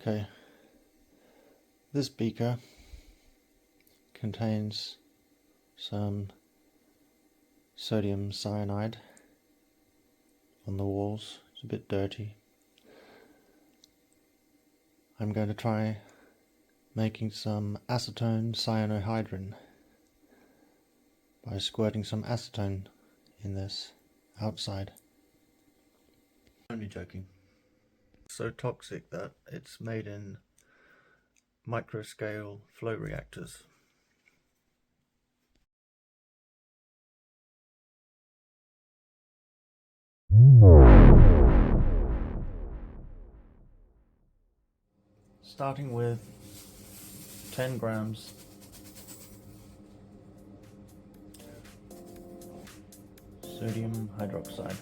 Okay, this beaker contains some sodium cyanide on the walls. It's a bit dirty. I'm going to try making some acetone cyanohydrin by squirting some acetone in this outside. Only joking. So toxic that it's made in microscale flow reactors. Starting with 10 grams sodium hydroxide.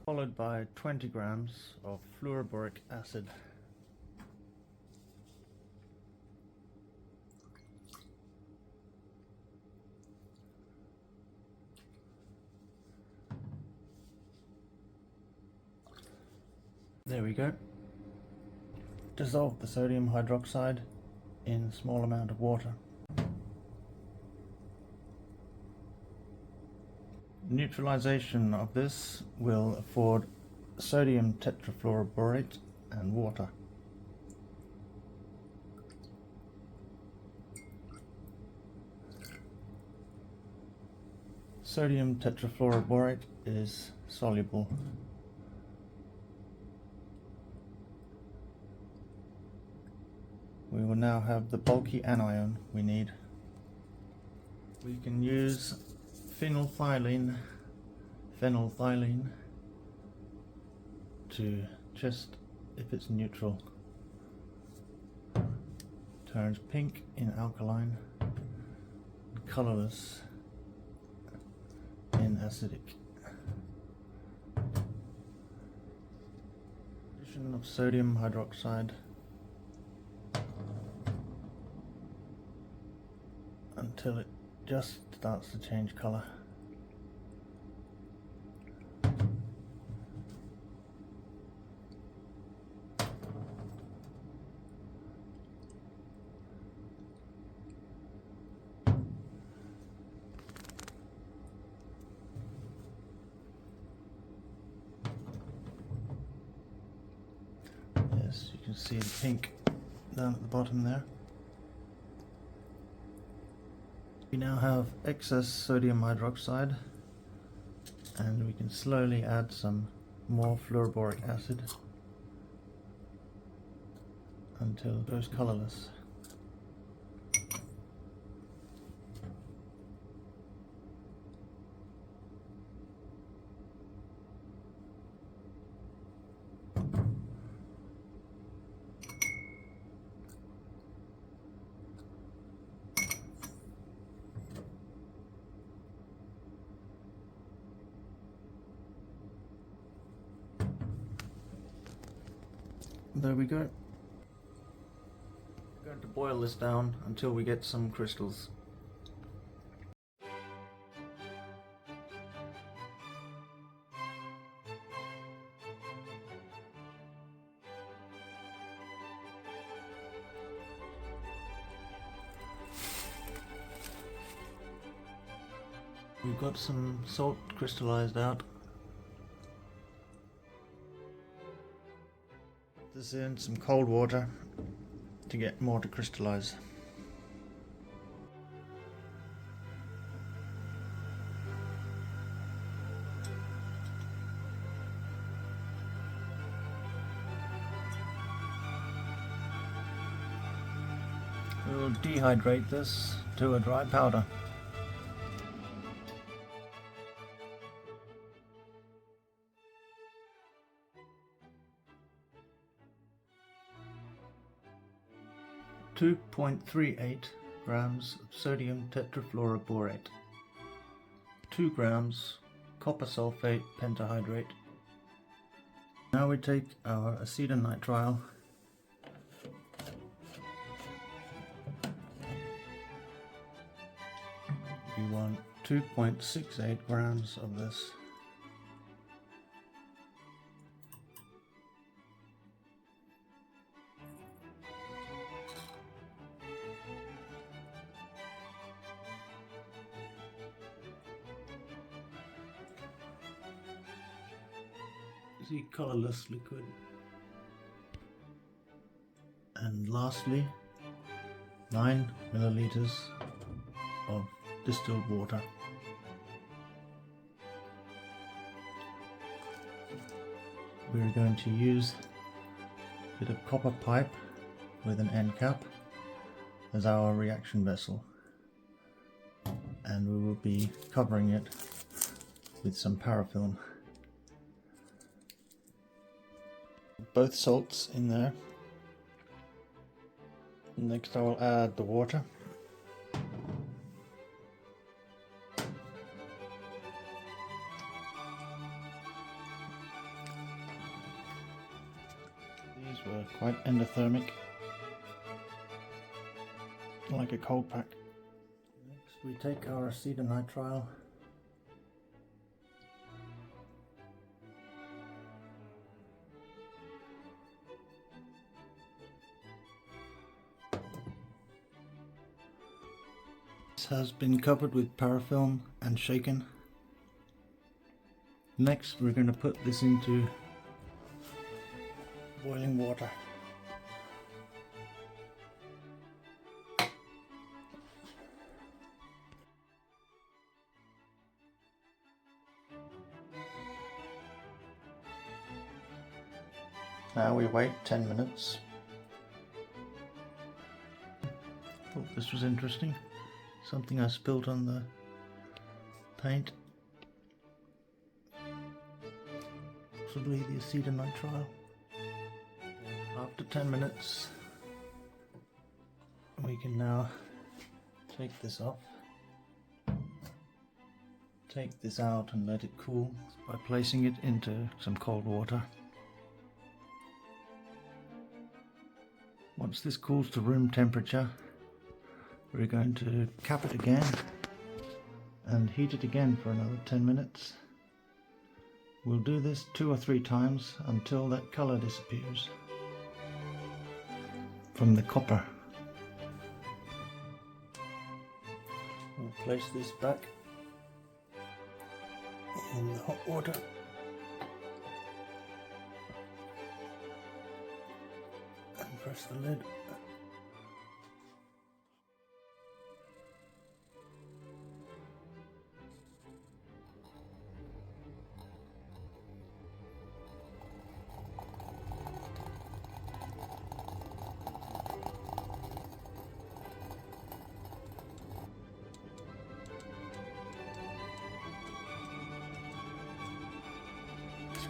Followed by 20 grams of fluoroboric acid. There we go. Dissolve the sodium hydroxide in a small amount of water. Neutralization of this will afford sodium tetrafluoroborate and water. Sodium tetrafluoroborate is soluble. We will now have the bulky anion we need. We can use phenolphthalein to just, if it's neutral, turns pink in alkaline, colorless in acidic. Addition of sodium hydroxide until it just starts to change color. Yes, you can see the pink down at the bottom there. We now have excess sodium hydroxide, and we can slowly add some more fluoroboric acid until it goes colorless. There we go. We're going to boil this down until we get some crystals. We've got some salt crystallized out. This in some cold water to get more to crystallize. We'll dehydrate this to a dry powder. (2.38 grams of sodium tetrafluoroborate, 2 grams copper sulfate pentahydrate. Now we take our acetonitrile We want 2.68 grams of this. The colorless liquid. And lastly, 9 milliliters of distilled water. We're going to use a bit of copper pipe with an end cap as our reaction vessel, and we will be covering it with some parafilm. Both salts in there. Next I will add the water. These were quite endothermic, like a cold pack. Next we take our acetonitrile. This has been covered with parafilm and shaken. Next we're going to put this into boiling water. Now we wait 10 minutes. Thought this was interesting. Something I spilled on the paint. Possibly the acetonitrile. After 10 minutes, we can now take this off. Take this out and let it cool by placing it into some cold water. Once this cools to room temperature, we're going to cap it again and heat it again for another 10 minutes. We'll do this 2 or 3 times until that color disappears from the copper. We'll place this back in the hot water. And press the lid.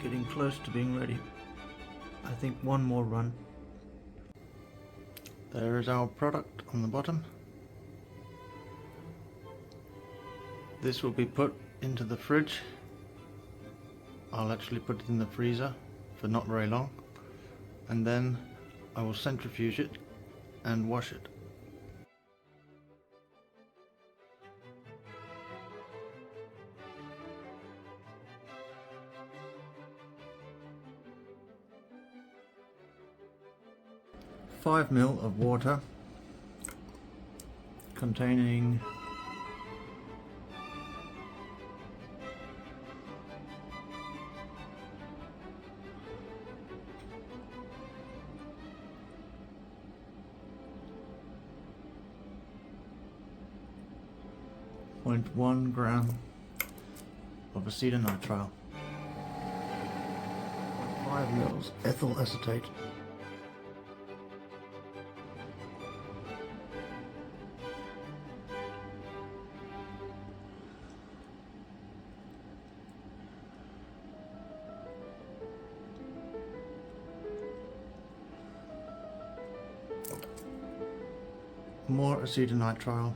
Getting close to being ready. I think one more run. There is our product on the bottom. This will be put into the fridge. I'll actually put it in the freezer for not very long, and then I will centrifuge it and wash it. Five ml of water containing 0.1 gram of acetonitrile, 5 ml ethyl acetate, more acetonitrile.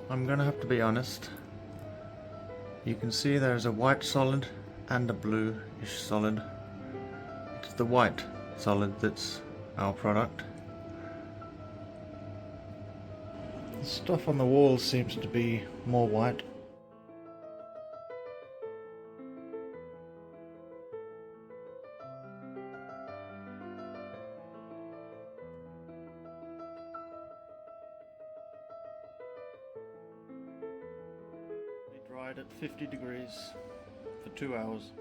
I'm gonna have to be honest. You can see there's a white solid and a bluish solid. It's the white solid that's our product. The stuff on the walls seems to be more white. Dried at 50 degrees for 2 hours.